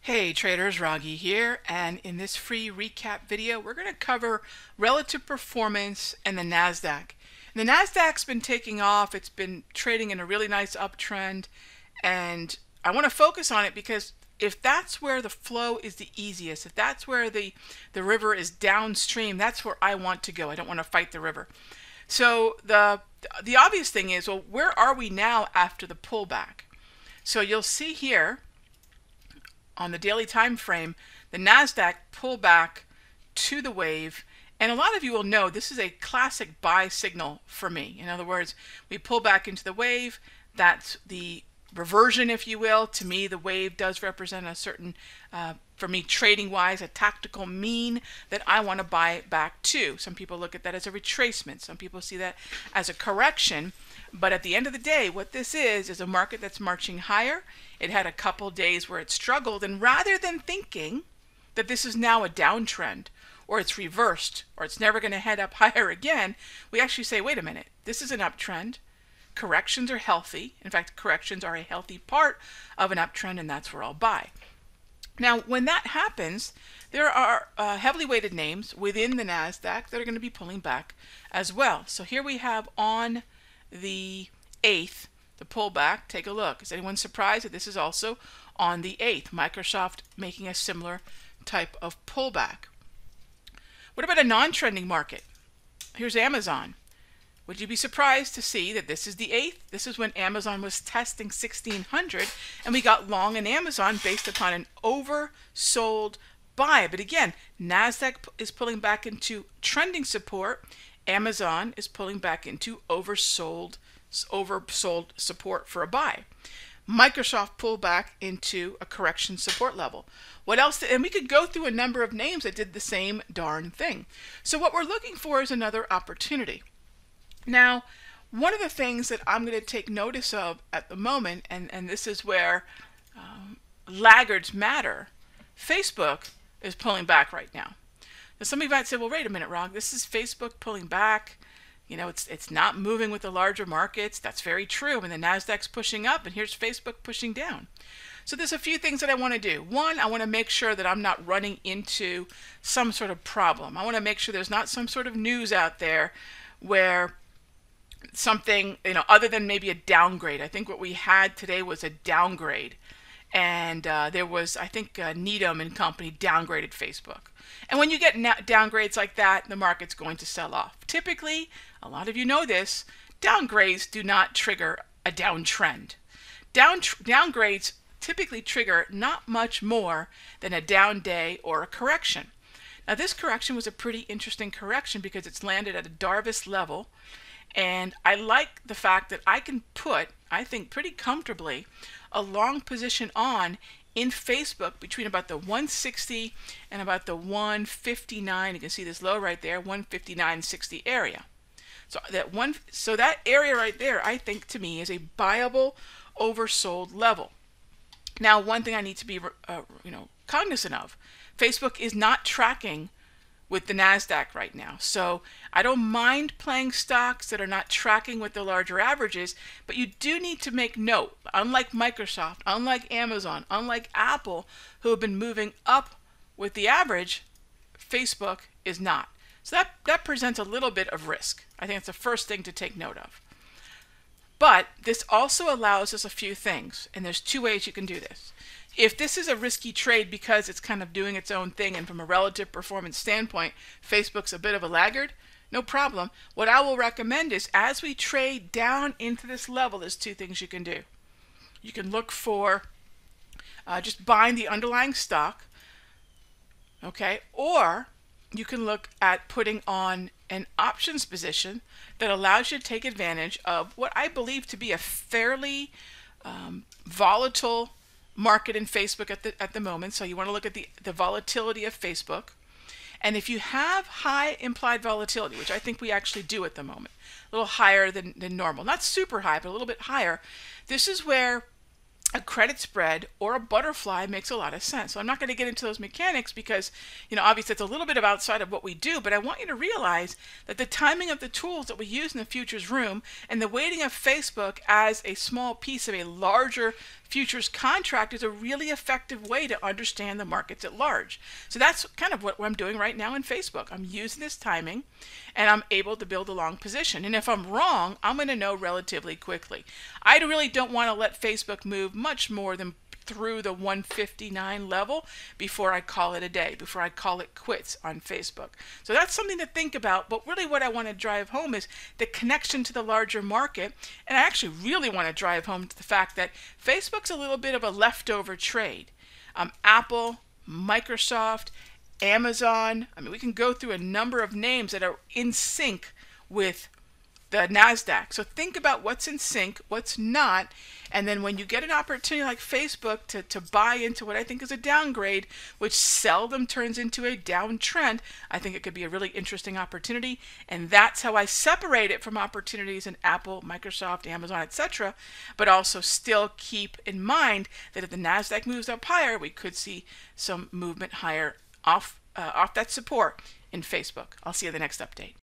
Hey traders, Raghi here, and in this free recap video we're going to cover relative performance and the NASDAQ. And the NASDAQ's been taking off, it's been trading in a really nice uptrend, and I want to focus on it because if that's where the flow is the easiest, if that's where the river is downstream, that's where I want to go. I don't want to fight the river. So the obvious thing is, well, where are we now after the pullback? So you'll see here on the daily time frame, the NASDAQ pulled back to the wave, and a lot of you will know this is a classic buy signal for me. In other words, we pull back into the wave, that's the reversion, if you will. To me, the wave does represent a certain, for me trading wise, a tactical mean that I want to buy back to. Some people look at that as a retracement, some people see that as a correction. But at the end of the day, what this is a market that's marching higher. It had a couple days where it struggled, and rather than thinking that this is now a downtrend or it's reversed or it's never going to head up higher again, we actually say, wait a minute, this is an uptrend. Corrections are healthy. In fact, corrections are a healthy part of an uptrend, and that's where I'll buy. Now, when that happens, there are heavily weighted names within the NASDAQ that are going to be pulling back as well. So here we have on the 8th, the pullback. Take a look. Is anyone surprised that this is also on the 8th? Microsoft making a similar type of pullback. What about a non-trending market? Here's Amazon. Would you be surprised to see that this is the 8th? This is when Amazon was testing 1600, and we got long in Amazon based upon an oversold buy. But again, NASDAQ is pulling back into trending support. Amazon is pulling back into oversold support for a buy. Microsoft pulled back into a correction support level. What else? And we could go through a number of names that did the same darn thing. So what we're looking for is another opportunity. Now, one of the things that I'm going to take notice of at the moment, and this is where laggards matter, Facebook is pulling back right now. Now, some of you might say, well, wait a minute, Rog, this is Facebook pulling back. You know, it's not moving with the larger markets. That's very true. And the NASDAQ's pushing up, and here's Facebook pushing down. So there's a few things that I want to do. One, I want to make sure that I'm not running into some sort of problem. I want to make sure there's not some sort of news out there where something, other than maybe a downgrade. I think what we had today was a downgrade. And there was, I think, Needham and company downgraded Facebook. And when you get downgrades like that, the market's going to sell off. Typically, a lot of you know this, downgrades do not trigger a downtrend. Downgrades typically trigger not much more than a down day or a correction. Now, this correction was a pretty interesting correction because it's landed at a Darvas level. And I like the fact that I can put, I think pretty comfortably, a long position on in Facebook between about the 160 and about the 159. You can see this low right there, 159.60 area. So that area right there, I think, to me, is a buyable oversold level. Now, one thing I need to be cognizant of, Facebook is not tracking with the NASDAQ right now. So I don't mind playing stocks that are not tracking with the larger averages, but you do need to make note, unlike Microsoft, unlike Amazon, unlike Apple, who have been moving up with the average, Facebook is not. So that presents a little bit of risk. I think it's the first thing to take note of. But this also allows us a few things, and there's two ways you can do this. If this is a risky trade because it's kind of doing its own thing and from a relative performance standpoint, Facebook's a bit of a laggard, no problem. What I will recommend is as we trade down into this level, there's two things you can do. You can look for just buying the underlying stock, okay, or you can look at putting on an options position that allows you to take advantage of what I believe to be a fairly volatile market in Facebook at the moment. So you want to look at the volatility of Facebook. And if you have high implied volatility, which I think we actually do at the moment, a little higher than normal, not super high, but a little bit higher, this is where a credit spread or a butterfly makes a lot of sense. So I'm not going to get into those mechanics because, obviously it's a little bit of outside of what we do, but I want you to realize that the timing of the tools that we use in the futures room and the weighting of Facebook as a small piece of a larger futures contract is a really effective way to understand the markets at large. So that's kind of what I'm doing right now in Facebook. I'm using this timing and I'm able to build a long position. And if I'm wrong, I'm going to know relatively quickly. I really don't want to let Facebook move much more than through the 159 level before I call it a day, before I call it quits on Facebook. So that's something to think about, but really what I want to drive home is the connection to the larger market, and I actually really want to drive home to the fact that Facebook's a little bit of a leftover trade. Apple, Microsoft, Amazon, we can go through a number of names that are in sync with the NASDAQ. So think about what's in sync, what's not, and then when you get an opportunity like Facebook to buy into what I think is a downgrade, which seldom turns into a downtrend, I think it could be a really interesting opportunity, and that's how I separate it from opportunities in Apple, Microsoft, Amazon, etc., but also still keep in mind that if the NASDAQ moves up higher, we could see some movement higher off that support in Facebook. I'll see you in the next update.